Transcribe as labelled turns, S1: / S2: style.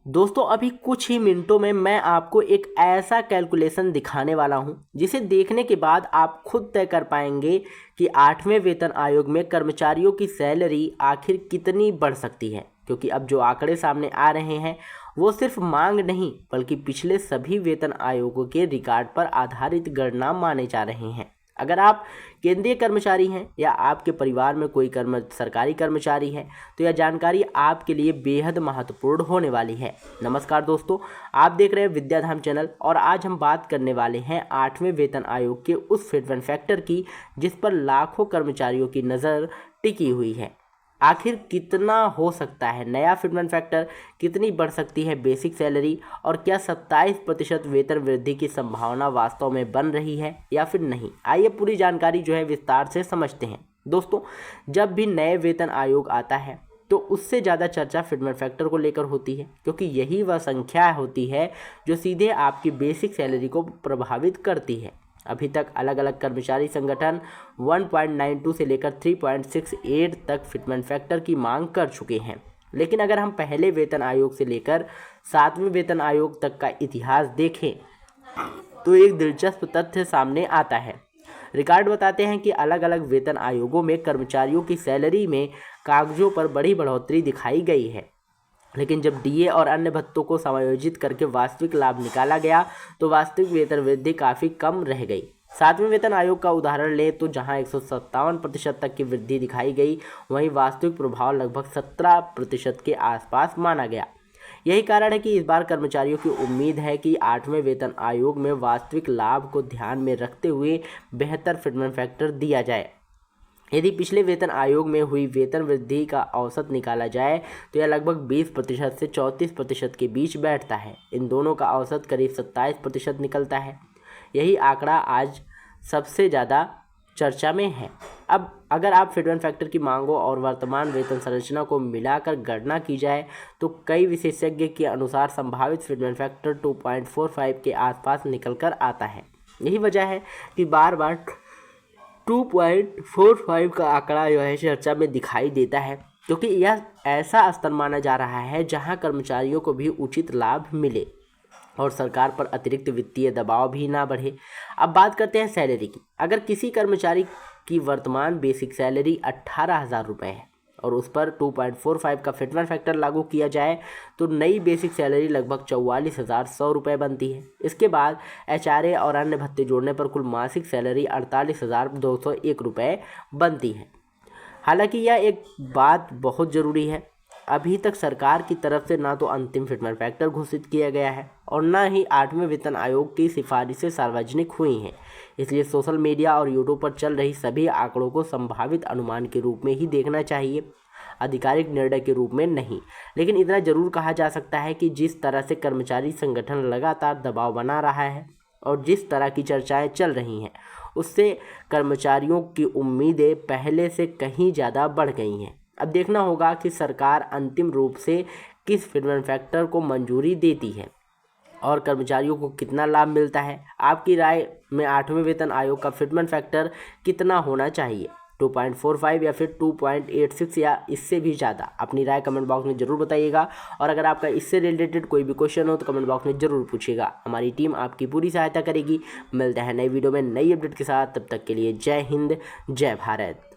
S1: दोस्तों अभी कुछ ही मिनटों में मैं आपको एक ऐसा कैलकुलेशन दिखाने वाला हूं जिसे देखने के बाद आप खुद तय कर पाएंगे कि 8वें वेतन आयोग में कर्मचारियों की सैलरी आखिर कितनी बढ़ सकती है। क्योंकि अब जो आंकड़े सामने आ रहे हैं वो सिर्फ मांग नहीं बल्कि पिछले सभी वेतन आयोगों के रिकॉर्ड पर आधारित गणना माने जा रहे हैं। अगर आप केंद्रीय कर्मचारी हैं या आपके परिवार में कोई सरकारी कर्मचारी है तो यह जानकारी आपके लिए बेहद महत्वपूर्ण होने वाली है। नमस्कार दोस्तों, आप देख रहे हैं विद्याधाम चैनल और आज हम बात करने वाले हैं 8वें वेतन आयोग के उस फिटमेंट फैक्टर की जिस पर लाखों कर्मचारियों की नज़र टिकी हुई है। आखिर कितना हो सकता है नया फिटमेंट फैक्टर, कितनी बढ़ सकती है बेसिक सैलरी और क्या 27% वेतन वृद्धि की संभावना वास्तव में बन रही है या फिर नहीं। आइए पूरी जानकारी जो है विस्तार से समझते हैं। दोस्तों जब भी नए वेतन आयोग आता है तो उससे ज़्यादा चर्चा फिटमेंट फैक्टर को लेकर होती है क्योंकि यही वह संख्या होती है जो सीधे आपकी बेसिक सैलरी को प्रभावित करती है। अभी तक अलग अलग कर्मचारी संगठन 1.92 से लेकर 3.68 तक फिटमेंट फैक्टर की मांग कर चुके हैं। लेकिन अगर हम पहले वेतन आयोग से लेकर 7वें वेतन आयोग तक का इतिहास देखें तो एक दिलचस्प तथ्य सामने आता है। रिकॉर्ड बताते हैं कि अलग अलग वेतन आयोगों में कर्मचारियों की सैलरी में कागजों पर बड़ी बढ़ोतरी दिखाई गई है, लेकिन जब डीए और अन्य भत्तों को समायोजित करके वास्तविक लाभ निकाला गया तो वास्तविक वेतन वृद्धि काफ़ी कम रह गई। 7वें वेतन आयोग का उदाहरण लें तो जहां 157% तक की वृद्धि दिखाई गई वहीं वास्तविक प्रभाव लगभग 17% के आसपास माना गया। यही कारण है कि इस बार कर्मचारियों की उम्मीद है कि 8वें वेतन आयोग में वास्तविक लाभ को ध्यान में रखते हुए बेहतर फिटमेंट फैक्टर दिया जाए। यदि पिछले वेतन आयोग में हुई वेतन वृद्धि का औसत निकाला जाए तो यह लगभग 20% से 34% के बीच बैठता है। इन दोनों का औसत करीब 27% निकलता है। यही आंकड़ा आज सबसे ज़्यादा चर्चा में है। अब अगर आप फिटमेंट फैक्टर की मांगों और वर्तमान वेतन संरचना को मिलाकर गणना की जाए तो कई विशेषज्ञ के अनुसार संभावित फिटमेंट फैक्टर 2.45 के आसपास निकल कर आता है। यही वजह है कि बार बार 2.45 का आंकड़ा जो है चर्चा में दिखाई देता है क्योंकि यह ऐसा स्तर माना जा रहा है जहां कर्मचारियों को भी उचित लाभ मिले और सरकार पर अतिरिक्त वित्तीय दबाव भी ना बढ़े। अब बात करते हैं सैलरी की। अगर किसी कर्मचारी की वर्तमान बेसिक सैलरी 18,000 रुपये है और उस पर 2.45 का फिटमेंट फैक्टर लागू किया जाए तो नई बेसिक सैलरी लगभग 44,100 रुपये बनती है। इसके बाद एचआरए और अन्य भत्ते जोड़ने पर कुल मासिक सैलरी 48,201 रुपये बनती है। हालांकि यह एक बात बहुत ज़रूरी है, अभी तक सरकार की तरफ से ना तो अंतिम फिटमेंट फैक्टर घोषित किया गया है और ना ही 8वें वेतन आयोग की सिफारिशें सार्वजनिक हुई हैं। इसलिए सोशल मीडिया और यूट्यूब पर चल रही सभी आंकड़ों को संभावित अनुमान के रूप में ही देखना चाहिए, आधिकारिक निर्णय के रूप में नहीं। लेकिन इतना जरूर कहा जा सकता है कि जिस तरह से कर्मचारी संगठन लगातार दबाव बना रहा है और जिस तरह की चर्चाएं चल रही हैं उससे कर्मचारियों की उम्मीदें पहले से कहीं ज़्यादा बढ़ गई हैं। अब देखना होगा कि सरकार अंतिम रूप से किस फिटमेंट फैक्टर को मंजूरी देती है और कर्मचारियों को कितना लाभ मिलता है। आपकी राय में 8वें वेतन आयोग का फिटमेंट फैक्टर कितना होना चाहिए, 2.45 या फिर 2.86 या इससे भी ज़्यादा? अपनी राय कमेंट बॉक्स में ज़रूर बताइएगा और अगर आपका इससे रिलेटेड कोई भी क्वेश्चन हो तो कमेंट बॉक्स में ज़रूर पूछिएगा। हमारी टीम आपकी पूरी सहायता करेगी। मिलते हैं नई वीडियो में नई अपडेट के साथ, तब तक के लिए जय हिंद, जय भारत।